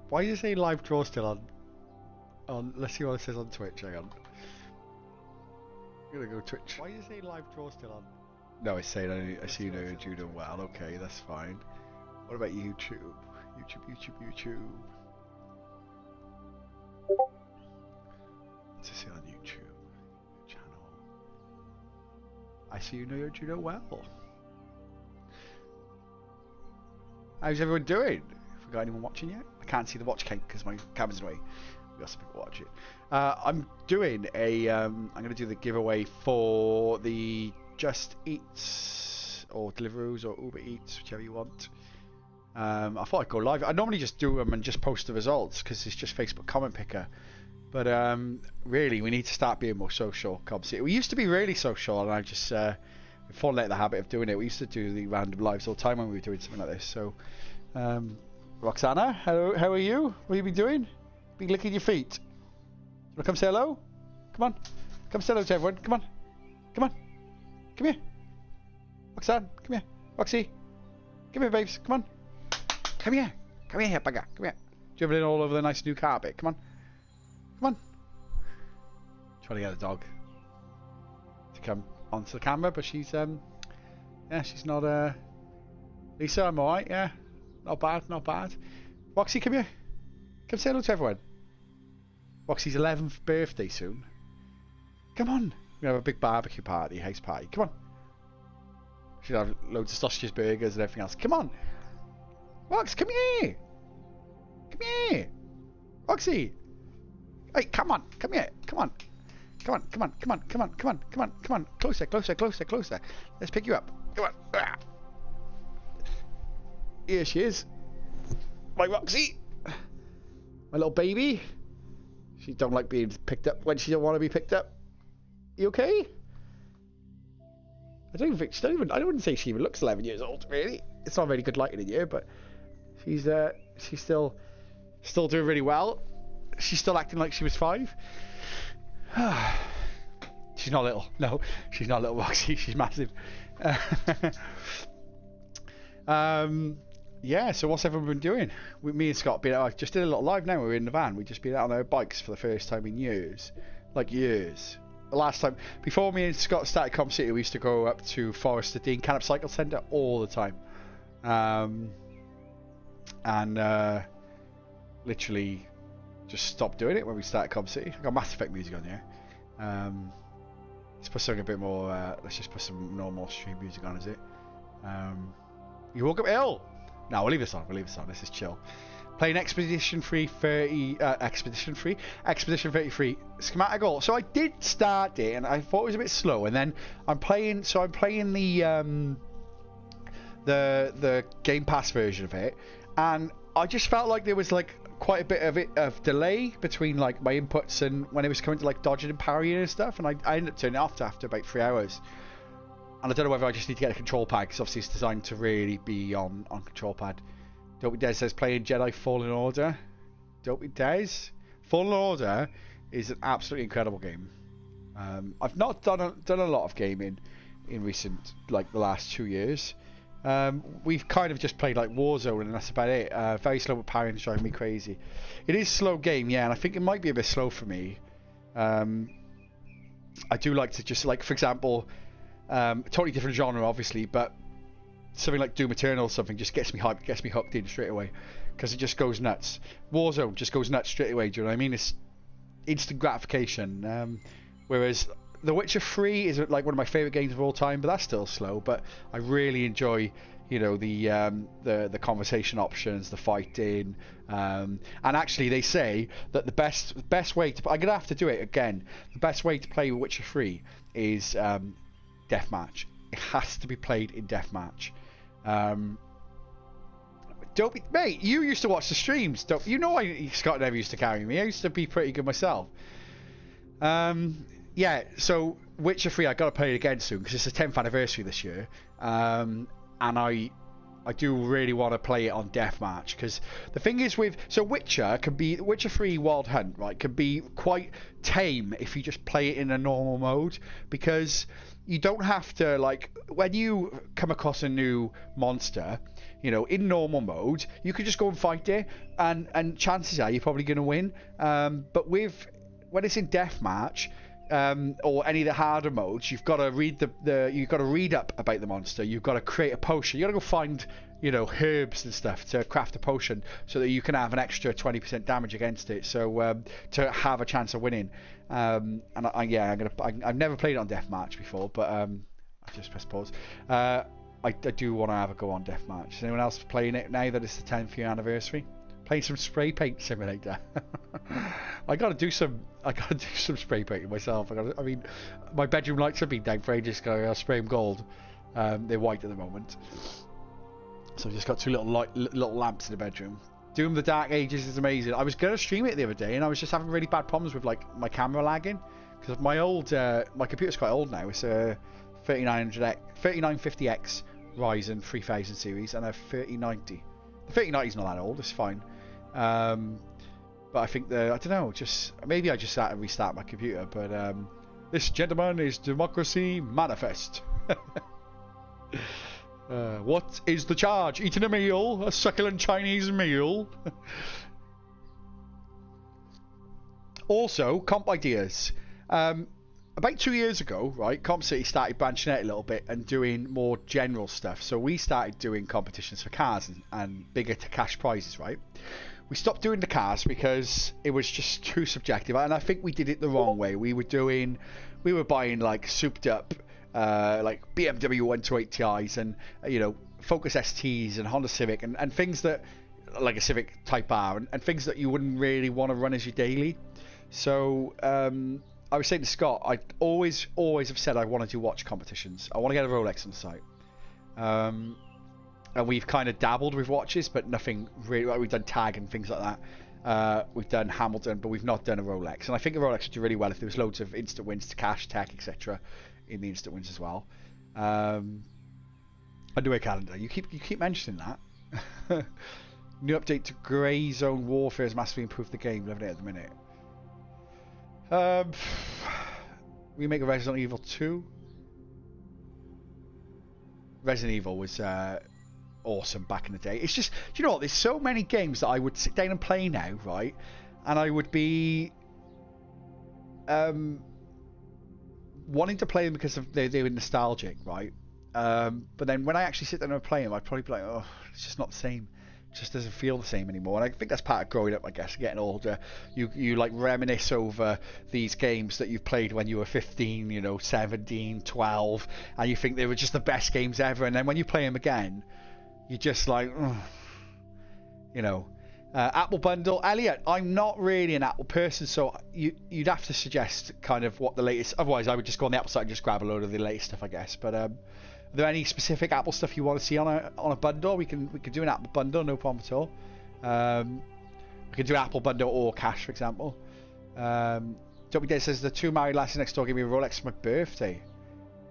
Why does it say live draw still on? Let's see what it says on Twitch. Hang on. I'm gonna go Twitch. Why does it say live draw still on? No, it's saying I see you know your judo well. Okay, that's fine. What about YouTube? YouTube. What's it say on YouTube? Channel. I see you know your judo well. How's everyone doing? Have we got anyone watching yet? I can't see the watch count because my camera's away. We got some people watching. I'm doing a. I'm going to do the giveaway for the Just Eats or Deliveroo's or Uber Eats, whichever you want. I thought I'd go live. I normally just do them and just post the results because it's just Facebook comment picker. But really, we need to start being more social. Obviously, we used to be really social, and I just we've fallen out of the habit of doing it. We used to do the random lives all the time when we were doing something like this. So, Roxana, how are you? What have you been doing? Been licking your feet. You want to come say hello? Come on. Come say hello to everyone. Come on. Come on. Come here. Roxanne, come here. Roxy. Come here, babes. Come on. Come here. Come here, bugger. Come here. Dribbling all over the nice new carpet. Come on. Come on. Trying to get the dog to come onto the camera, but she's yeah, she's not Lisa, I'm alright, yeah. Not bad, not bad. Roxy, come here. Come say hello to everyone. Roxy's 11th birthday soon. Come on. We're gonna have a big barbecue party, house party. Come on. She'll have loads of sausages, burgers and everything else. Come on. Rox, come here. Come here. Roxy. Hey, come on. Come here. Come on. Come on, come on, come on, come on, come on, come on, come on. Closer, closer, closer, closer. Let's pick you up. Come on. Here she is. My Roxy. My little baby. She don't like being picked up when she don't want to be picked up. You okay? I wouldn't say she even looks 11 years old, really. It's not very good lighting in here, but she's still doing really well. She's still acting like she was 5. She's not little. No, she's not little, Roxy. She's massive. Yeah, so what's everyone been doing? Me and Scott I just did a little live now. We're in the van. We've just been out on our bikes for the first time in years. Like years. The last time, before me and Scott started Comp City, we used to go up to Forester Dean Canop Cycle Centre all the time. Literally just stopped doing it when we started Comp City. I got Mass Effect music on here. Let's put something a bit more, let's just put some normal stream music on, is it? You woke up ill! No, we'll leave this on, this is chill. Playing Expedition 33 Schematical. So I did start it and I thought it was a bit slow, and then I'm playing the Game Pass version of it, and I just felt like there was like quite a bit of delay between like my inputs and when it was coming to like dodging and parrying and stuff, and I ended up turning it off after about 3 hours. And I don't know whether I just need to get a control pad, because obviously it's designed to really be on control pad. Dopey Des says playing Jedi Fallen Order. Dopey Des. Fallen Order is an absolutely incredible game. I've not done a lot of gaming in recent, like the last 2 years. We've kind of just played like Warzone and that's about it. Very slow with parrying, driving me crazy. It is a slow game, yeah, and I think it might be a bit slow for me. I do like to just, like, for example, totally different genre obviously, but something like Doom Eternal or something just gets me hyped, gets me hooked in straight away, because it just goes nuts. Warzone just goes nuts straight away, do you know what I mean? It's instant gratification. Whereas The Witcher 3 is like one of my favourite games of all time, but that's still slow. But I really enjoy, you know, the conversation options, the fighting, and actually they say that the best way to, I'm gonna have to do it again. The best way to play Witcher 3 is deathmatch. It has to be played in deathmatch. Mate, you used to watch the streams. You know, Scott never used to carry me. I used to be pretty good myself. Yeah, so Witcher 3, I got to play it again soon because it's the 10th anniversary this year. And I I do really want to play it on deathmatch, because the thing is with Witcher 3 Wild Hunt, right, can be quite tame if you just play it in a normal mode, because you don't have to, like, when you come across a new monster, you know, in normal mode, you could just go and fight it, and chances are you're probably going to win. But when it's in deathmatch, or any of the harder modes, you've got to read you've got to read up about the monster. You've got to create a potion. You got to go find, you know, herbs and stuff to craft a potion so that you can have an extra 20% damage against it. So to have a chance of winning. And I've never played it on deathmatch before, but I just press pause. I do want to have a go on deathmatch. Is anyone else playing it now that it's the 10th year anniversary? Playing some spray paint simulator. I gotta do some spray painting myself. I mean, my bedroom lights have been down for ages ago. I spray them gold. They're white at the moment. So I've just got two little lamps in the bedroom. Doom the Dark Ages is amazing. I was gonna stream it the other day, and I was just having really bad problems with, like, my camera lagging, because my computer's quite old now. It's a 3950X Ryzen 3000 series and a 3090. The 3090's not that old. It's fine. But I think I don't know, just maybe I just had to restart my computer. But this, gentleman, is Democracy Manifest. What is the charge? Eating a meal, a succulent Chinese meal. Also, comp ideas. About 2 years ago, right, Comp City started branching out a little bit and doing more general stuff. So we started doing competitions for cars and bigger to cash prizes, right? We stopped doing the cars because it was just too subjective, and I think we did it the wrong way. We were buying, like, souped up, like BMW 128 Ti's and, you know, Focus STs and Honda Civic and things that, like a Civic Type R, and things that you wouldn't really want to run as your daily. So I was saying to Scott, I always have said I wanted to watch competitions. I want to get a Rolex on the site. And we've kind of dabbled with watches, but nothing really. Like, we've done Tag and things like that. We've done Hamilton, but we've not done a Rolex. And I think a Rolex would do really well if there was loads of instant wins to cash, tech, etc. in the instant wins as well. I do a calendar. You keep mentioning that. New update to Grey Zone Warfare has massively improved the game. Loving it at the minute. Remake of Resident Evil 2. Resident Evil was awesome back in the day. It's just, do you know what? There's so many games that I would sit down and play now, right? And I would be wanting to play them because they were nostalgic, right? But then when I actually sit down and play them, I'd probably be like, oh, it's just not the same. It just doesn't feel the same anymore. And I think that's part of growing up, I guess, getting older. You like reminisce over these games that you've played when you were 15, you know, 17, 12, and you think they were just the best games ever. And then when you play them again, you're just like, ugh. You know. Apple bundle. Elliot, I'm not really an Apple person, so you'd have to suggest kind of what the latest. Otherwise, I would just go on the Apple site and just grab a load of the latest stuff, I guess. But are there any specific Apple stuff you want to see on a bundle? We can do an Apple bundle, no problem at all. We could do an Apple bundle or cash, for example. Dopey Day says the two married lasses next door gave me a Rolex for my birthday.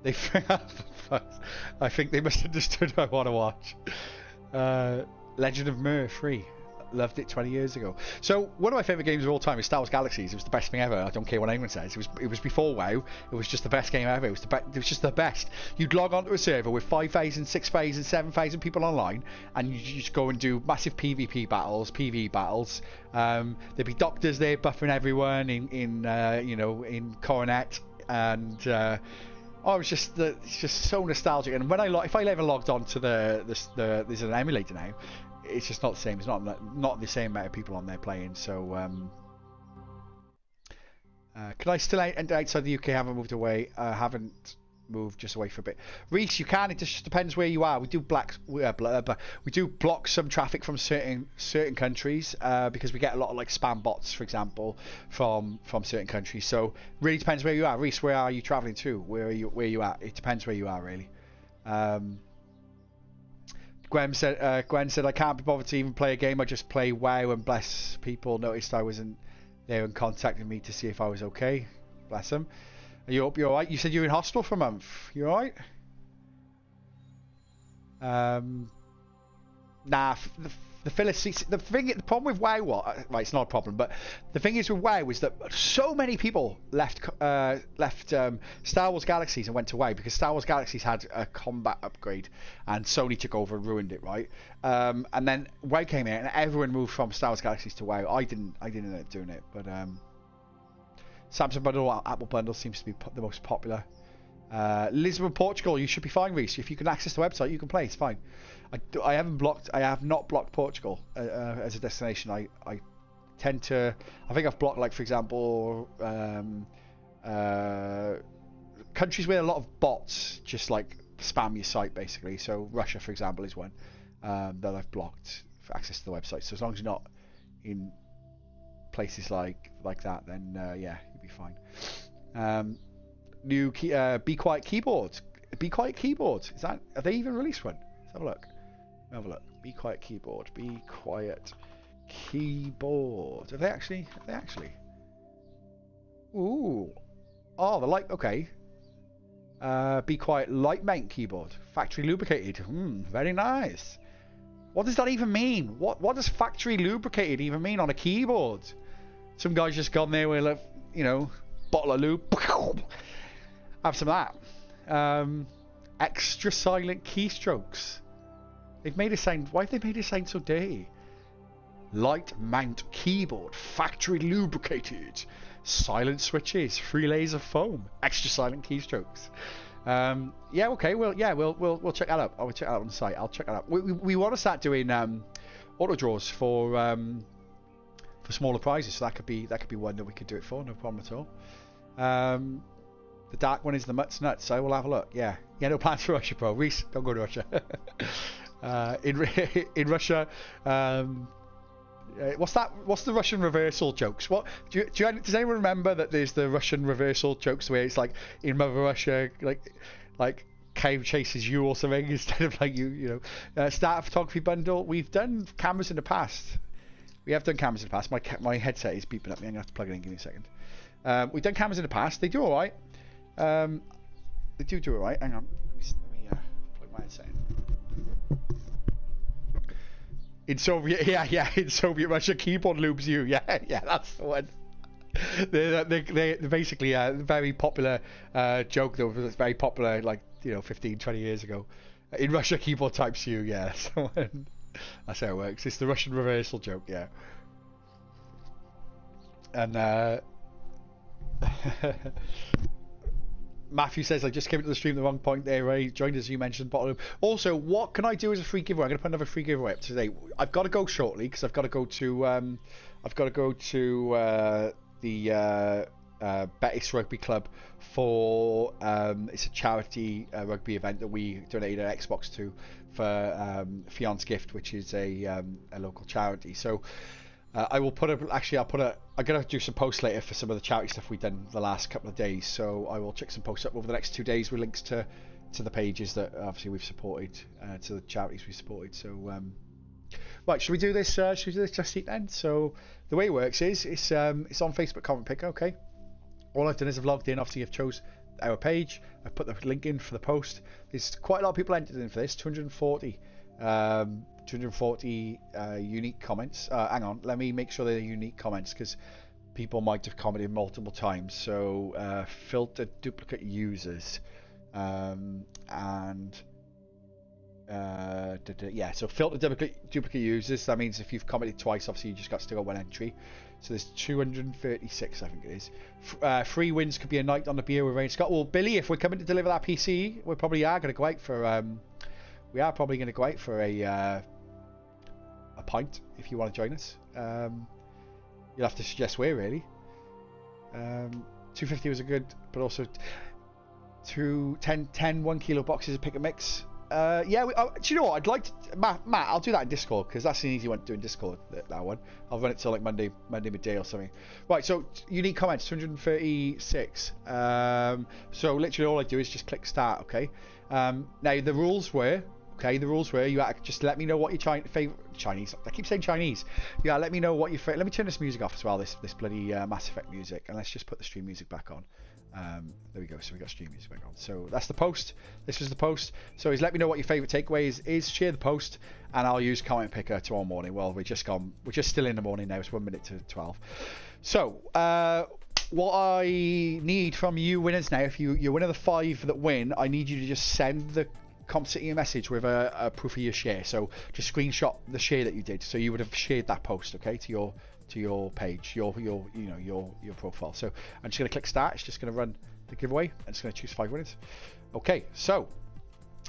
I think they must have understood what I want to watch. Legend of Myr 3. Loved it 20 years ago. So one of my favourite games of all time is Star Wars Galaxies. It was the best thing ever. I don't care what anyone says. It was before WoW. It was just the best game ever. It was just the best. You'd log onto a server with 5,000, 6,000, 7,000 people online, and you just go and do massive PvP battles, PvE battles. There'd be doctors there buffing everyone in Coronet, and it's just so nostalgic. And if I ever logged on to there's an emulator now. It's just not the same. It's not the same amount of people on there playing. So, can I still enter outside the UK? Haven't moved away. Haven't moved just away for a bit. Reese, you can. It just depends where you are. We do block some traffic from certain countries because we get a lot of like spam bots, for example, from certain countries. So really depends where you are. Reese, where are you traveling to? Where are you at? It depends where you are, really. Gwen said, I can't be bothered to even play a game. I just play WoW, and bless people noticed I wasn't there and contacted me to see if I was okay. Bless them. You're alright? You said you were in hospital for a month. You alright? Nah, the filler seats. The problem with WoW, right? It's not a problem, but the thing is with WoW is that so many people left Star Wars Galaxies and went to WoW because Star Wars Galaxies had a combat upgrade, and Sony took over and ruined it, right? And then WoW came in, and everyone moved from Star Wars Galaxies to WoW. I didn't end up doing it, but Samsung bundle or Apple bundle seems to be the most popular. Lisbon, Portugal, you should be fine, Reese. If you can access the website, you can play. It's fine. I have not blocked Portugal as a destination. I tend to. I think I've blocked, like, for example, countries with a lot of bots just like spam your site basically. So Russia, for example, is one that I've blocked for access to the website. So as long as you're not in places like that, then yeah, you'll be fine. New Be Quiet keyboard. Be Quiet keyboard. Are they even released one? Let's have a look. Be Quiet keyboard. Be Quiet keyboard. Have they actually? Ooh. Oh, the light. Okay. Be Quiet light mount keyboard. Factory lubricated. Very nice. What does that even mean? What does factory lubricated even mean on a keyboard? Some guy's just gone there with a, bottle of lube. Have some of that. Extra silent keystrokes. They've made it sound. Why have they made it sound so dirty? Light mount keyboard, factory lubricated, silent switches, 3 layers of foam, extra silent keystrokes. Yeah, okay. Well, yeah, we'll check that out. I will check that out on the site. I'll check that out. We want to start doing auto draws for smaller prizes. So that could be one that we could do it for. No problem at all. The dark one is the Mutts Nuts, so we'll have a look. Yeah, no plans for Russia, bro. Reese, don't go to Russia. In Russia, what's the Russian reversal jokes? Does anyone remember that there's the Russian reversal jokes where it's like in Mother Russia, like Cave chases you or something instead of like start a photography bundle. We've done cameras in the past. We have done cameras in the past. My headset is beeping at me. I'm gonna have to plug it in. Give me a second. We've done cameras in the past. They do all right. They do all right. Hang on. Let me plug my headset in. In Soviet, in Soviet Russia, keyboard lubes you. Yeah, that's the one. They're basically a very popular joke that was very popular, 15, 20 years ago. In Russia, keyboard types you. Yeah, that's how it works. It's the Russian reversal joke. Yeah. And Matthew says, I just came into the stream at the wrong point there, Ray. Joined as you mentioned, bottom. Also, what can I do as a free giveaway? I'm going to put another free giveaway up today. I've got to go shortly because I've got to go to the Betis Rugby Club for it's a charity rugby event that we donated an Xbox to for Fion's Gift, which is a local charity. So I will put I'm going to do some posts later for some of the charity stuff we've done the last couple of days. So I will check some posts up over the next 2 days with links to the pages that obviously we've supported, to the charities we've supported. So right, should we do this Just Eat then? So the way it works is it's on Facebook comment picker, okay? All I've done is I've logged in. Obviously, I've chose our page. I've put the link in for the post. There's quite a lot of people entered in for this. 240 unique comments. Hang on, let me make sure they're unique comments because people might have commented multiple times. So filter duplicate users so filter duplicate users. That means if you've commented twice, obviously you just got to go one entry. So there's 236, I think it is. Free wins could be a night on the beer with Rain Scott. Well, Billy, if we're coming to deliver that PC, we probably are going to go out for a pint if you want to join us. You'll have to suggest where, really. 250 was a good, but also 10 1 kilo boxes of pick and mix. Do you know what? I'd like to, Matt, I'll do that in Discord because that's an easy one to do in Discord. That one, I'll run it till like Monday midday or something. Right, so unique comments 236. So literally all I do is just click start. Okay. Now the rules were you had to just let me know what your favorite Chinese. I keep saying Chinese. Yeah, let me know what your favorite. Let me turn this music off as well. This bloody Mass Effect music, and let's just put the stream music back on. There we go. So we got stream music back on. So that's the post. This was the post. So he's let me know what your favourite takeaway is. Share the post, and I'll use comment picker tomorrow morning. Well, we're just still in the morning now. It's 1 minute to 12. So what I need from you winners now, if you're one of the 5 that win, I need you to just send the City a message with a proof of your share. So just screenshot the share that you did. So you would have shared that post, okay, to your page, your profile. So I'm just going to click start. It's just going to run the giveaway. I'm just going to choose 5 winners. Okay, so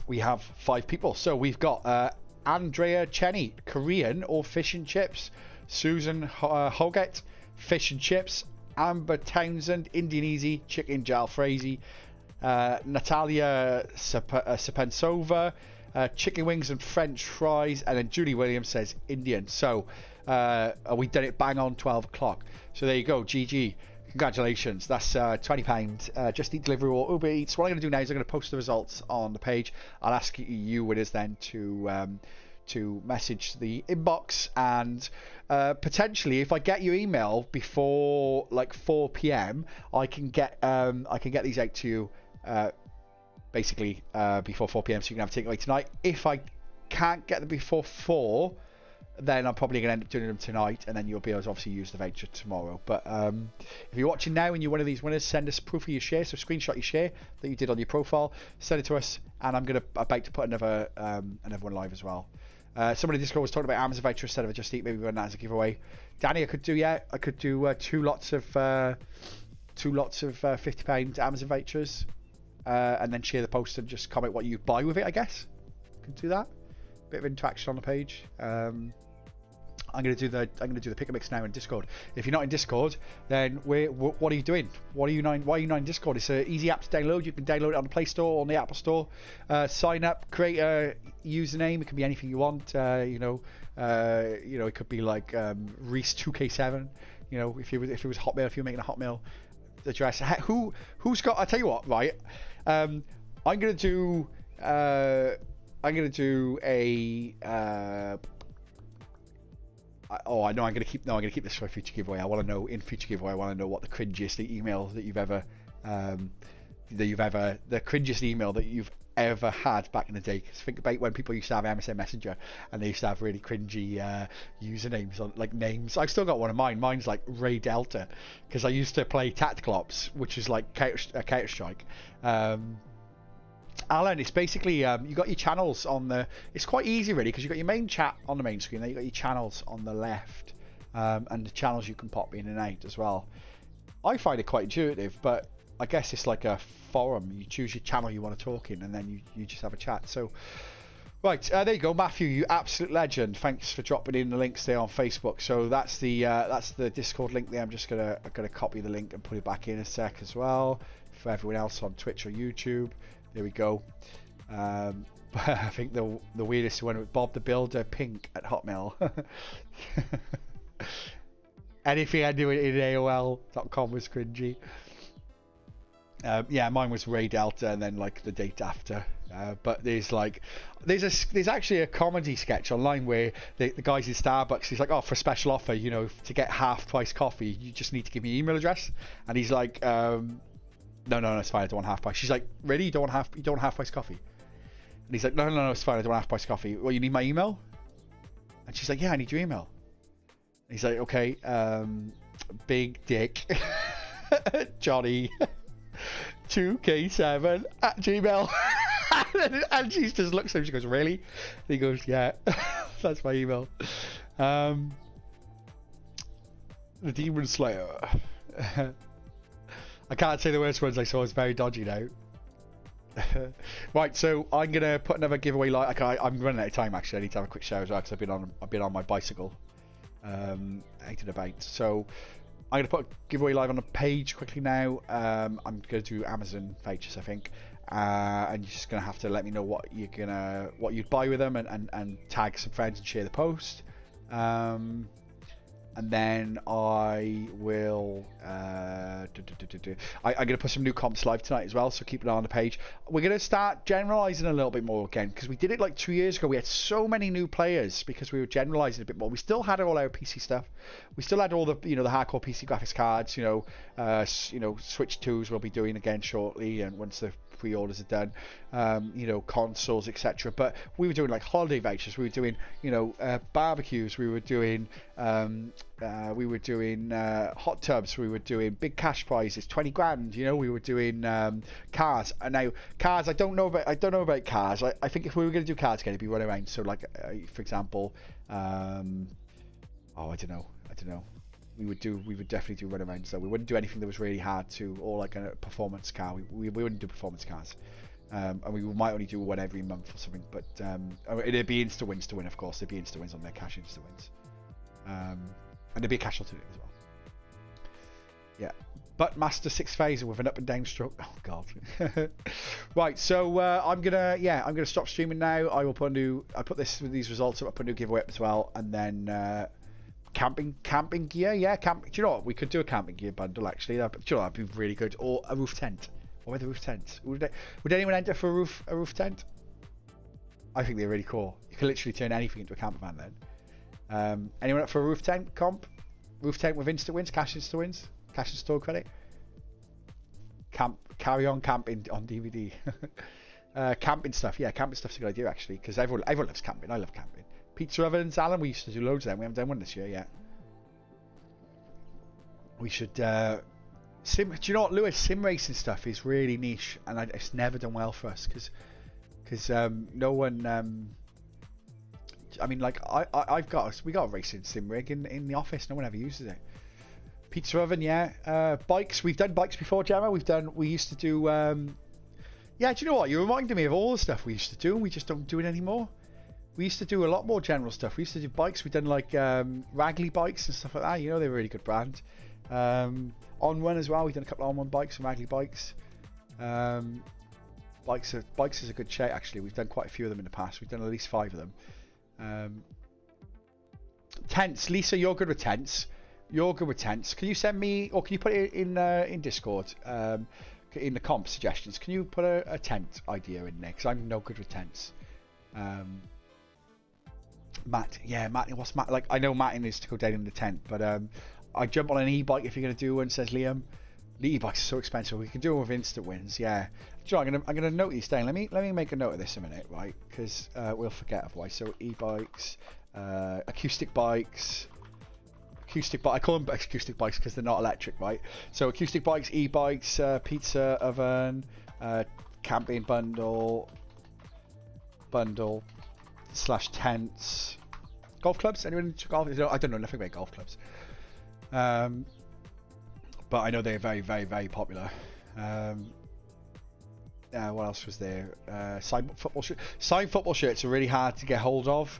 we have 5 people. So we've got Andrea Cheney, Korean or fish and chips. Susan Hoggett, fish and chips. Amber Townsend, Indian easy, chicken jalfrezi. Natalia Sapensova, chicken wings and French fries. And then Julie Williams says Indian. So we done it bang on 12 o'clock. So there you go, GG. Congratulations, that's £20. Just Eat Delivery or Uber Eats. What I'm going to do now is I'm going to post the results on the page. I'll ask you winners then to message the inbox, and potentially if I get your email before like 4 p.m. I can get these out to you basically before 4 p.m. so you can have a takeaway tonight. If I can't get them before 4, then I'm probably going to end up doing them tonight, and then you'll be able to obviously use the voucher tomorrow. But if you're watching now and you're one of these winners, send us proof of your share. So screenshot your share that you did on your profile, send it to us, and I'm about to put another one live as well. Somebody in Discord was talking about Amazon voucher instead of a Just Eat. Maybe run that as a giveaway. Danny, I could do 2 lots of £50 Amazon vouchers, and then share the post and just comment what you buy with it. I guess I can do that. Bit of interaction on the page. I'm going to do the pick a mix now in Discord. If you're not in Discord, then what are you doing? Why are you not in Discord? It's an easy app to download. You can download it on the Play Store or on the Apple Store. Sign up, create a username. It can be anything you want. It could be like Reese2K7. You know, if it was Hotmail, if you're making a Hotmail address. Who's got? I tell you what, right? I'm gonna do a. I know I'm gonna keep this for a future giveaway. I want to know in future giveaway. I want to know what the cringiest email that you've ever the cringiest email that you've ever had back in the day. Because think about when people used to have MSN Messenger and they used to have really cringy usernames on like names. I've still got one of mine. Mine's like Ray Delta because I used to play Tactical Ops, which is like Counter Strike. Alan, it's basically you got your channels on the. It's quite easy really because you've got your main chat on the main screen. Then you got your channels on the left, and the channels you can pop in and out as well. I find it quite intuitive, but I guess it's like a forum. You choose your channel you want to talk in, and then you just have a chat. So, right, there you go, Matthew. You absolute legend. Thanks for dropping in the links there on Facebook. So that's the Discord link there. I'm gonna copy the link and put it back in a sec as well for everyone else on Twitch or YouTube. There we go. I think the weirdest one was Bob the Builder Pink at Hotmail. Anything I do in AOL.com was cringy. Yeah, mine was Ray Delta and then like the date after. But there's actually a comedy sketch online where the guys in Starbucks, he's like, oh, for a special offer, you know, to get half price coffee, you just need to give me your email address. And he's like, no, it's fine. I don't want half price. She's like, really? You don't want half price coffee? And he's like, no, it's fine. I don't want half price coffee. Well, you need my email? And she's like, yeah, I need your email. And he's like, okay, big dick, Johnny, 2K7 at Gmail. And she just looks at him. She goes, really? And he goes, yeah, that's my email. The Demon Slayer. I can't say the worst words I saw. It's very dodgy now. Right, so I'm gonna put another giveaway live. I'm running out of time actually. I need to have a quick shower as well because I've been on my bicycle, out and about. So I'm gonna put a giveaway live on the page quickly now. I'm gonna do Amazon vouchers, I think, and you're just gonna have to let me know what you'd buy with them and tag some friends and share the post. and then I will. I'm going to put some new comps live tonight as well, so keep an eye on the page. We're going to start generalising a little bit more again, because we did it like 2 years ago. We had so many new players because we were generalising a bit more. We still had all our PC stuff. We still had all the the hardcore PC graphics cards. Switch 2s we'll be doing again shortly, and once the pre-orders are done, consoles, etc. But we were doing like holiday vouchers, we were doing barbecues, we were doing hot tubs, we were doing big cash prizes, 20 grand, we were doing cars. And now cars, I don't know about cars. I think if we were going to do cars again, it'd be run around. So like for example, I don't know. We would definitely do runarounds though. We wouldn't do anything that was really hard to, or like a performance car. We wouldn't do performance cars, and we might only do one every month or something. But it'd be insta wins to win, of course. There'd be insta wins on there, cash insta wins, and there'd be a cash alternative as well. Yeah, but master 6 phaser with an up and down stroke. Oh god. Right, so I'm gonna stop streaming now. I put these results up. I put a new giveaway up as well, and then. Camping gear, yeah. Do you know what? We could do a camping gear bundle actually. That'd be really good. Or a roof tent. What about the roof tent? Would anyone enter for a roof tent? I think they're really cool. You can literally turn anything into a camper van then. Anyone up for a roof tent comp? Roof tent with instant wins, cash instant wins, cash and store credit. Carry on camping on DVD. Camping stuff, yeah. Camping stuff's a good idea actually, because everyone loves camping. I love camping. Pizza ovens, Alan, we used to do loads of them. We haven't done one this year yet. We should do you know what, Lewis? Sim racing stuff is really niche, and it's never done well for us because no one. I mean, like we got a racing sim rig in the office. No one ever uses it. Pizza oven, yeah. Bikes, we've done bikes before, Gemma. We used to do. Yeah, do you know what? You reminded me of all the stuff we used to do, and we just don't do it anymore. We used to do a lot more general stuff. We used to do bikes. We've done like Ragley bikes and stuff like that. They're a really good brand. On One as well. We've done a couple of On One bikes and Ragley bikes. Bikes is a good shout actually. We've done quite a few of them in the past. We've done at least 5 of them. Tents, Lisa, you're good with tents. Can you send me, or can you put it in Discord? In the comp suggestions, can you put a tent idea in there? Because I'm no good with tents. Matt, what's Matt like? I know Matt needs to go down in the tent, but I jump on an e-bike if you're going to do one, says Liam. The e-bikes are so expensive. We can do them with instant wins, yeah. Joe, I'm gonna note these down. Let me make a note of this a minute, right? Because we'll forget otherwise. So e-bikes, acoustic bikes, I call them acoustic bikes because they're not electric, right? So acoustic bikes, e-bikes, pizza oven, camping bundle / tents, golf clubs. Anyone into golf? I don't know nothing about golf clubs, but I know they're very, very, very popular. What else was there? Signed football shirts are really hard to get hold of,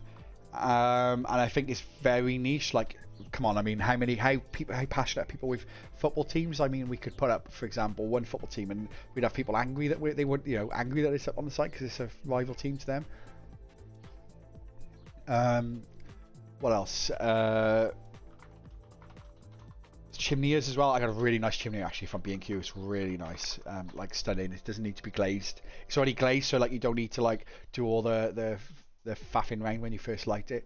and I think it's very niche. Like, come on, I mean, how passionate are people with football teams? I mean, we could put up, for example, one football team, and we'd have people angry that angry that it's up on the site because it's a rival team to them. What else? Chimneys as well. I got a really nice chimney actually from B&Q. It's really nice, like stunning. It doesn't need to be glazed. It's already glazed, so like you don't need to like do all the faffing around when you first light it.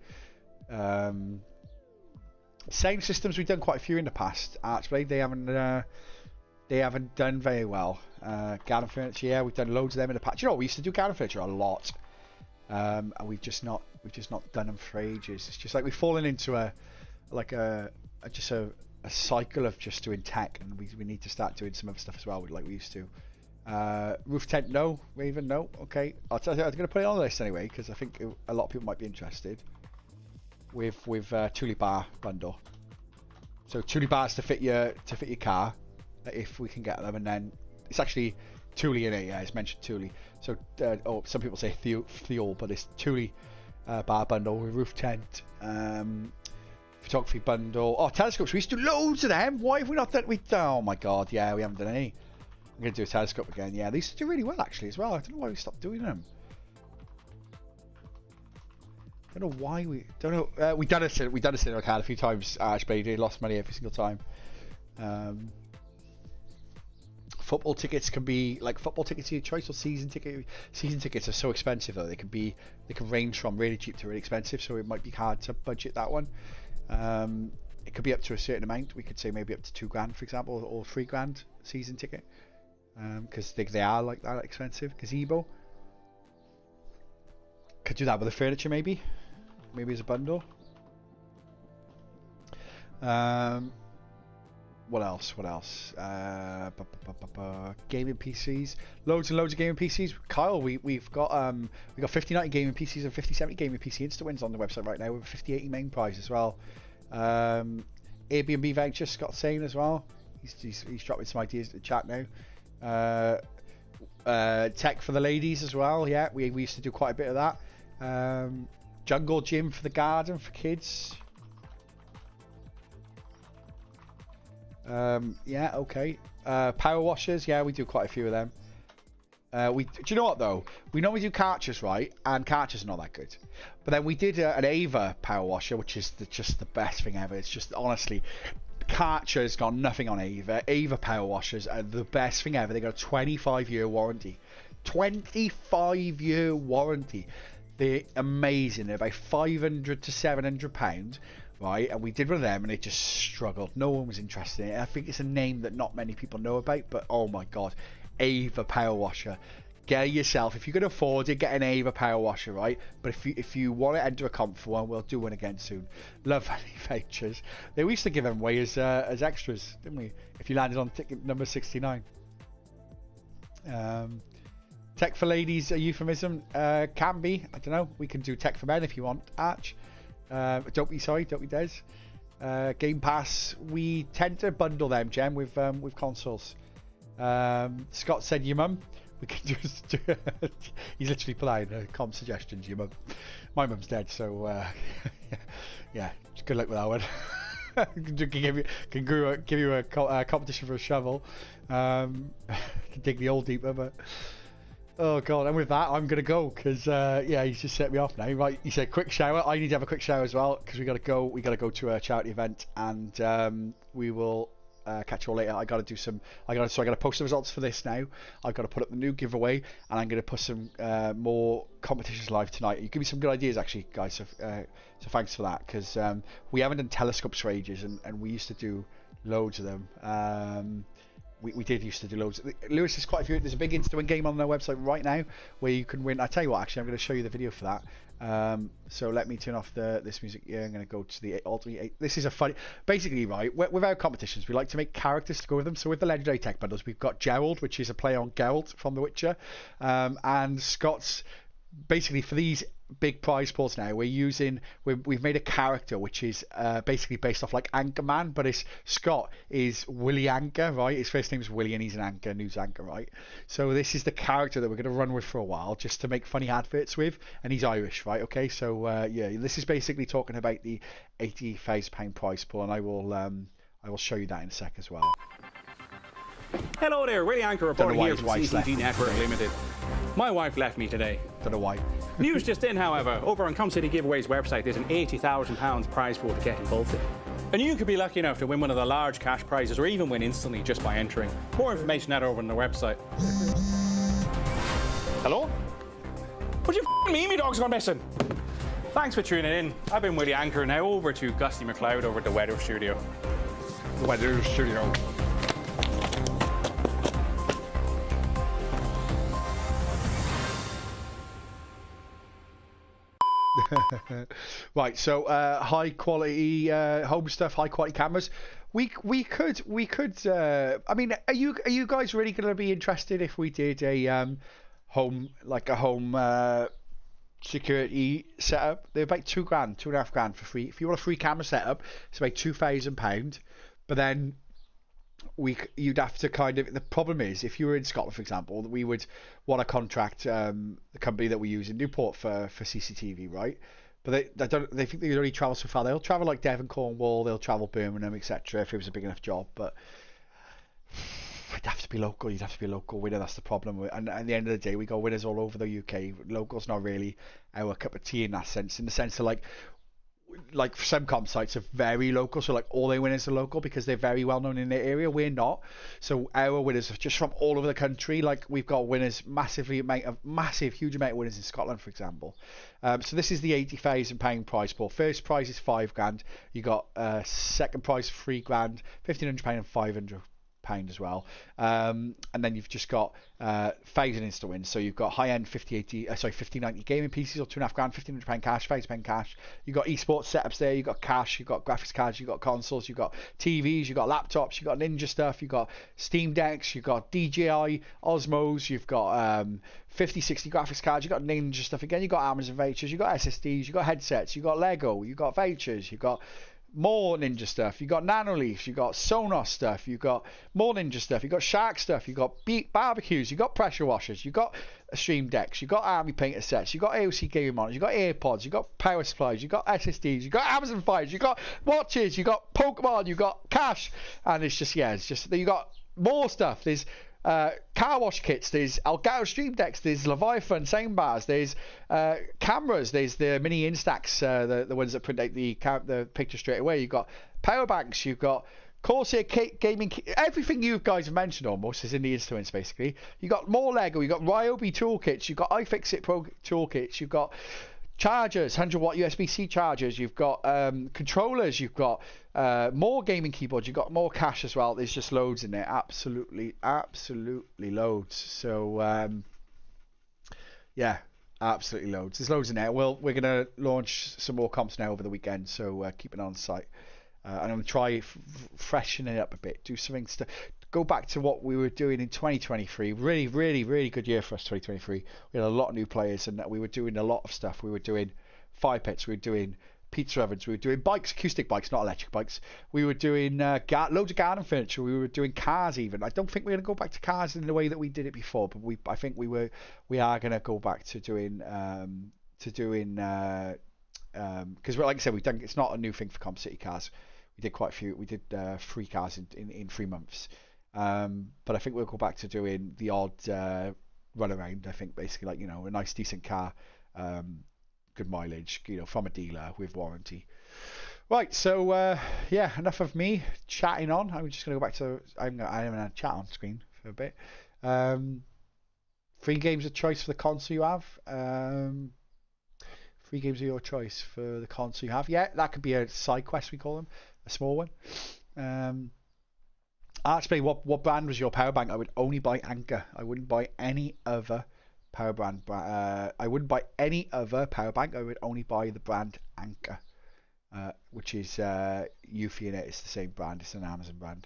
Sound systems, we've done quite a few in the past. Actually, they haven't done very well. Garden furniture, yeah, we've done loads of them in the past. You know, we used to do garden furniture a lot, and we've just not done them for ages. It's just like we've fallen into a cycle of just doing tech, and we need to start doing some other stuff as well, like we used to. Roof tent, no. Raven, no. Okay, I'm going to put it on the list anyway because I think a lot of people might be interested. With Thule bar bundle, so Thule bars to fit your car, if we can get them, and then it's actually Thule in it. Yeah, it's mentioned Thule. So some people say Thule, but it's Thule bar bundle with roof tent, photography bundle. Telescopes. We used to do loads of them. Why have we not done? Oh my god, yeah, we haven't done any. I'm going to do a telescope again. Yeah, they used to do really well actually as well. I don't know why we stopped doing them. don't know why we don't know. We done a cinema card a few times, Ash, but he lost money every single time. Football tickets can be like football tickets your choice or season ticket. Season tickets are so expensive though. They can range from really cheap to really expensive, so it might be hard to budget that one. It could be up to a certain amount. We could say maybe up to £2,000, for example, or £3,000 season ticket, because they are like that expensive. Gazebo. Could do that with the furniture, maybe as a bundle. What else? Gaming PCs, loads and loads of gaming PCs. Kyle, we've got 50/90 gaming PCs and 50/70 gaming PC insta wins on the website right now with a 50/80 main prize as well. Airbnb voucher, Scott's saying as well. He's dropping some ideas to the chat now. Tech for the ladies as well. Yeah, we used to do quite a bit of that. Jungle gym for the garden for kids. Yeah, okay. Power washers, yeah, we do quite a few of them. Do you know what though? We normally do Karchers, right? And Karchers are not that good. But then we did an Ava power washer, which is just the best thing ever. It's just honestly, Karcher's got nothing on Ava. Ava power washers are the best thing ever. They got a 25-year warranty. 25-year warranty. They're amazing. They're about £500 to £700. Right, and we did one of them and it just struggled. No one was interested in it. I think it's a name that not many people know about, but oh my god, Ava power washer. Get it yourself. If you can afford it, get an Ava power washer, right? But if you want to enter a comp for one, we'll do one again soon. Love any vouchers. They used to give them away as extras, didn't we? If you landed on ticket number 69. Tech for ladies, a euphemism? Can be. I don't know. We can do tech for men if you want, Arch. Don't be Des. Game Pass, we tend to bundle them, Jem, with consoles. Scott said your mum. We can just do he's literally put out comp suggestions, your mum. My mum's dead, so yeah, good luck with that one. can give you a competition for a shovel. Can dig the old deeper, but oh god, and with that I'm gonna go because yeah, he's just set me off now. Right, he said quick shower. I need to have a quick shower as well because we gotta go to a charity event, and we will catch you all later. I gotta post the results for this now. I've got to put up the new giveaway, and I'm gonna put some more competitions live tonight. You give me some good ideas actually, guys, so thanks for that, because we haven't done telescopes for ages, and we used to do loads of them. We did used to do loads. Lewis, there's quite a few. There's a big Insta-win game on their website right now where you can win. I tell you what, actually, I'm going to show you the video for that. So let me turn off this music here. I'm going to go to the alternate. This is a funny. Basically, right, with our competitions, we like to make characters to go with them. So with the legendary tech bundles, we've got Gerald, which is a play on Geralt from The Witcher, and Scott's. Basically, for these big prize pools now, we've made a character which is basically based off like Anchorman, but Scott is Willie Anchor, right? His first name is Willie and he's an anchor, news anchor, right? So this is the character that we're going to run with for a while, just to make funny adverts with, and he's Irish, right? Okay, so yeah, this is basically talking about the £80,000 prize pool, and I will show you that in a sec as well. Hello there, Willie Anchor reporting here from CCG Network Limited. My wife left me today. Don't know why. News just in, however, over on Com City Giveaways website, there's an £80,000 prize pool to get involved in. And you could be lucky enough to win one of the large cash prizes, or even win instantly just by entering. More information at over on the website. Hello? What do you f***ing mean me dog's gone missing? Thanks for tuning in. I've been Willie Anchor, now over to Gusty McLeod over at the Weather Studio. Weather Studio. Right, so high quality home stuff, high quality cameras. We could. I mean, are you guys really going to be interested if we did a home security setup? They're about £2,000, £2,500 for free. If you want a free camera setup, it's about £2,000. But then you'd have to kind of. The problem is, if you were in Scotland, for example, we would want to contract the company that we use in Newport for CCTV, right? But they think they only travel so far. They'll travel like Devon, Cornwall. They'll travel Birmingham, etc. If it was a big enough job. But It'd have to be local. You'd have to be a local winner. That's the problem. And at the end of the day, we got winners all over the UK. Local's not really our cup of tea in that sense. In the sense of like some comp sites are very local, so like all their winners are local because they're very well known in their area. We're not, so our winners are just from all over the country. Like we've got winners huge amount of winners in Scotland, for example. So this is the £80,000 prize pool. First prize is £5,000. You got second prize £3,000, £1,500 and £500 as well, and then you've just got 1,000 insta wins. So you've got high-end 5090 gaming PCs or £2,500, £1,500 cash, £1,000 cash. You've got esports setups there. You've got cash. You've got graphics cards. You've got consoles. You've got TVs. You've got laptops. You've got Ninja stuff. You've got Steam Decks. You've got DJI Osmos. You've got 5060 graphics cards. You've got Ninja stuff again. You've got Amazon vouchers. You've got SSDs. You've got headsets. You've got Lego. You've got vouchers. You've got more Ninja stuff. You got Nanoleafs. You got Sonos stuff. You got more Ninja stuff. You got Shark stuff. You got barbecues. You got pressure washers. You got Stream Decks. You got Army Painter sets. You got AOC gaming monitors. You got AirPods. You got power supplies. You got SSDs. You got Amazon Fires. You got watches. You got Pokemon. You got cash. And it's just you got more stuff. There's car wash kits, there's Elgato Stream Decks, there's Leviathan soundbars, there's cameras, there's the mini Instax, the ones that print out the picture straight away. You've got power banks, you've got Corsair gaming, everything you guys have mentioned almost is in the instruments basically. You've got more Lego, you've got Ryobi toolkits, you've got iFixit Pro toolkits, you've got chargers, 100-watt USB-C chargers, you've got controllers, you've got more gaming keyboards, you've got more cash as well. There's just loads in there, absolutely loads. So yeah, absolutely loads. There's loads in there. Well, we're gonna launch some more comps now over the weekend, so keep it on site. I'm gonna try freshen it up a bit, do something go back to what we were doing in 2023. Really good year for us, 2023. We had a lot of new players and we were doing a lot of stuff. We were doing fire pits, we were doing pizza ovens, we were doing bikes, acoustic bikes, not electric bikes. We were doing loads of garden furniture. We were doing cars even. I don't think we're going to go back to cars in the way that we did it before, but I think we are going to go back to doing because like I said, it's not a new thing for Comp City cars. We did quite a few. We did 3 cars in 3 months. But I think we'll go back to doing the odd run around. I think basically like, a nice decent car, good mileage, from a dealer with warranty. Right, so yeah, enough of me chatting on. I'm just going to go back to I'm going to chat on screen for a bit. 3 games of choice for the console you have. 3 games of your choice for the console you have. Yeah, that could be a side quest, we call them, a small one. Actually, what brand was your power bank? I would only buy Anker. I wouldn't buy any other power brand. I wouldn't buy any other power bank. I would only buy the brand Anker, which is Eufy in it. It's the same brand. It's an Amazon brand.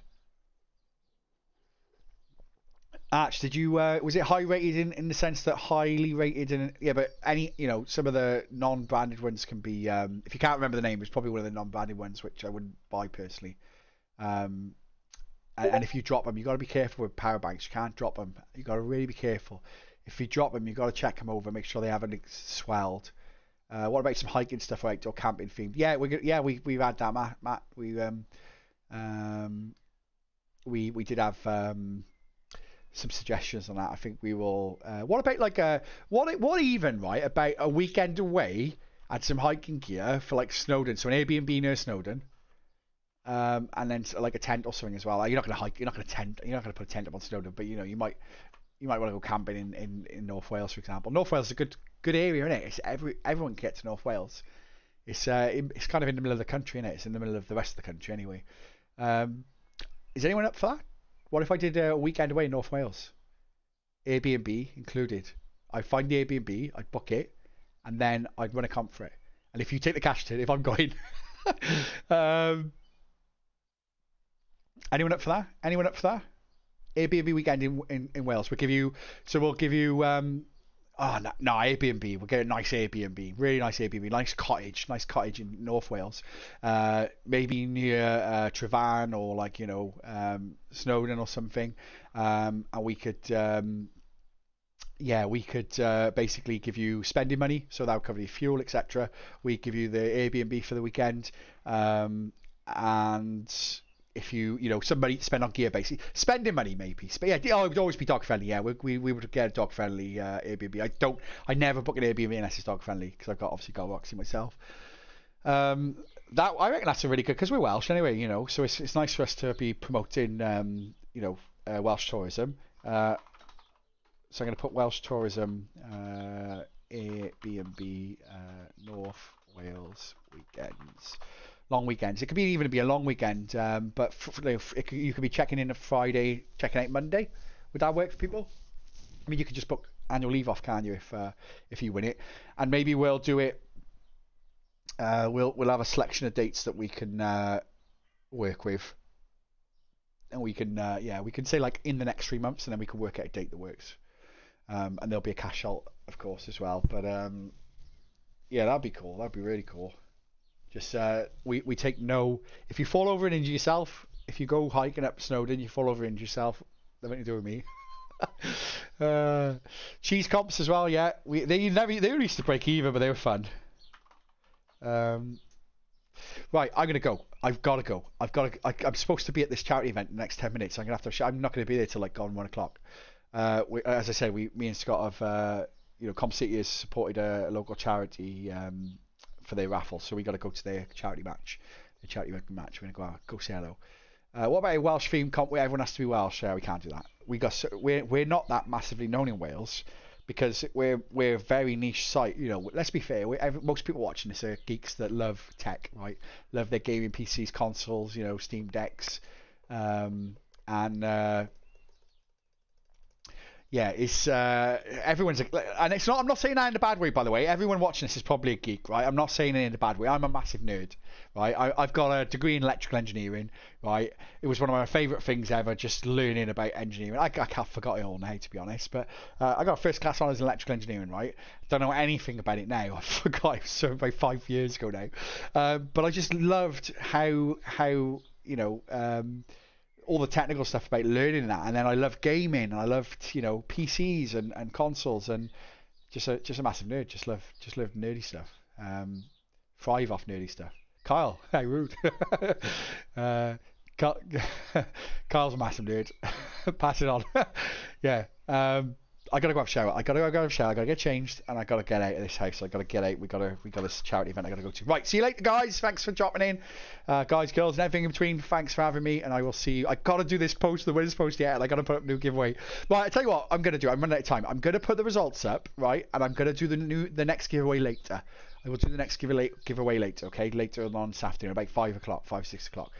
Arch, did you was it high rated in the sense that highly rated? Yeah, but any some of the non-branded ones can be. If you can't remember the name, it's probably one of the non-branded ones, which I wouldn't buy personally. And if you drop them, you got to be careful with power banks. You can't drop them. You got to really be careful. If you drop them, you got to check them over, make sure they haven't swelled. What about some hiking stuff or outdoor camping themed? Yeah, we've had that, Matt. We did have some suggestions on that. I think we will. What about like what even right about a weekend away at some hiking gear for like Snowdon? So an Airbnb near Snowdon. And then like a tent or something as well. Like, you're not going to hike, you're not going to put a tent up on Snowdon, but you might want to go camping in North Wales, for example. North Wales is a good area, isn't it? It's everyone can get to North Wales. It's kind of in the middle of the country, isn't it? It's in the middle of the rest of the country anyway. Is anyone up for that? What if I did a weekend away in North Wales? Airbnb included. I'd find the Airbnb, I'd book it, and then I'd run a comp for it. And if you take the cash to it, if I'm going. Anyone up for that? Airbnb weekend in Wales. We'll give you Airbnb. We'll get a nice Airbnb, really nice Airbnb, nice cottage in North Wales, maybe near Trevan or like Snowdon or something, and we could basically give you spending money, so that would cover your fuel, etc. We give you the Airbnb for the weekend, and if you know some money to spend on gear, basically spending money maybe. But yeah, it would always be dog friendly. Yeah, we would get a dog friendly Airbnb. I never book an Airbnb unless it's dog friendly because I've obviously got Roxy myself. That I reckon that's a really good because we're Welsh anyway, you know. So it's nice for us to be promoting Welsh tourism. So I'm going to put Welsh tourism Airbnb North Wales weekends. Long weekends. It could even be a long weekend, but you could be checking in on Friday, checking out Monday. Would that work for people? I mean, you could just book annual leave off, can you, if you win it? And maybe we'll do it. We'll have a selection of dates that we can work with, and we can we can say like in the next 3 months, and then we can work out a date that works. And there'll be a cash out, of course, as well. But yeah, that'd be cool. That'd be really cool. Just we take no. If you fall over and injure yourself, if you go hiking up Snowdon, you fall over and injure yourself. Nothing to do with me. Cheese comps as well. Yeah, they used to break even, but they were fun. Right, I'm gonna go. I've got to go. I'm supposed to be at this charity event in the next 10 minutes. So I'm gonna have to. I'm not gonna be there till like gone 1 o'clock. As I said, me and Scott have Comp City has supported a local charity for their raffle, so we got to go to their charity match, the charity rugby match. We're gonna go say hello. What about a Welsh themed comp where everyone has to be Welsh? We can't do that. We're not that massively known in Wales because we're a very niche site. You know, let's be fair. Most people watching this are geeks that love tech, right? Love their gaming PCs, consoles, Steam Decks, and yeah, it's everyone's, and it's not. I'm not saying that in a bad way, by the way. Everyone watching this is probably a geek, right? I'm not saying it in a bad way. I'm a massive nerd, right? I've got a degree in electrical engineering, right? It was one of my favourite things ever, just learning about engineering. I forgot it all now, to be honest. But I got first class honours in electrical engineering, right? Don't know anything about it now. I forgot. It was about 5 years ago now. But I just loved how all the technical stuff about learning that, and then I love gaming, and I loved PCs and consoles, and just a massive nerd. Just love nerdy stuff. Thrive off nerdy stuff. Kyle, hey, rude. Kyle's a massive nerd. Pass it on. Yeah. I gotta go have a shower. I gotta get changed, and I gotta get out of this house. I gotta get out. We got a charity event I gotta go to. Right, see you later, guys. Thanks for dropping in, guys, girls, and everything in between. Thanks for having me, and I will see you. I gotta do this post, the winners post yet, and I gotta put up a new giveaway. Right, I tell you what, I'm gonna do. I'm running out of time. I'm gonna put the results up, right, and I'm gonna do the next giveaway later. I will do the next giveaway later, okay? Later on this afternoon, about 5 o'clock, 6 o'clock.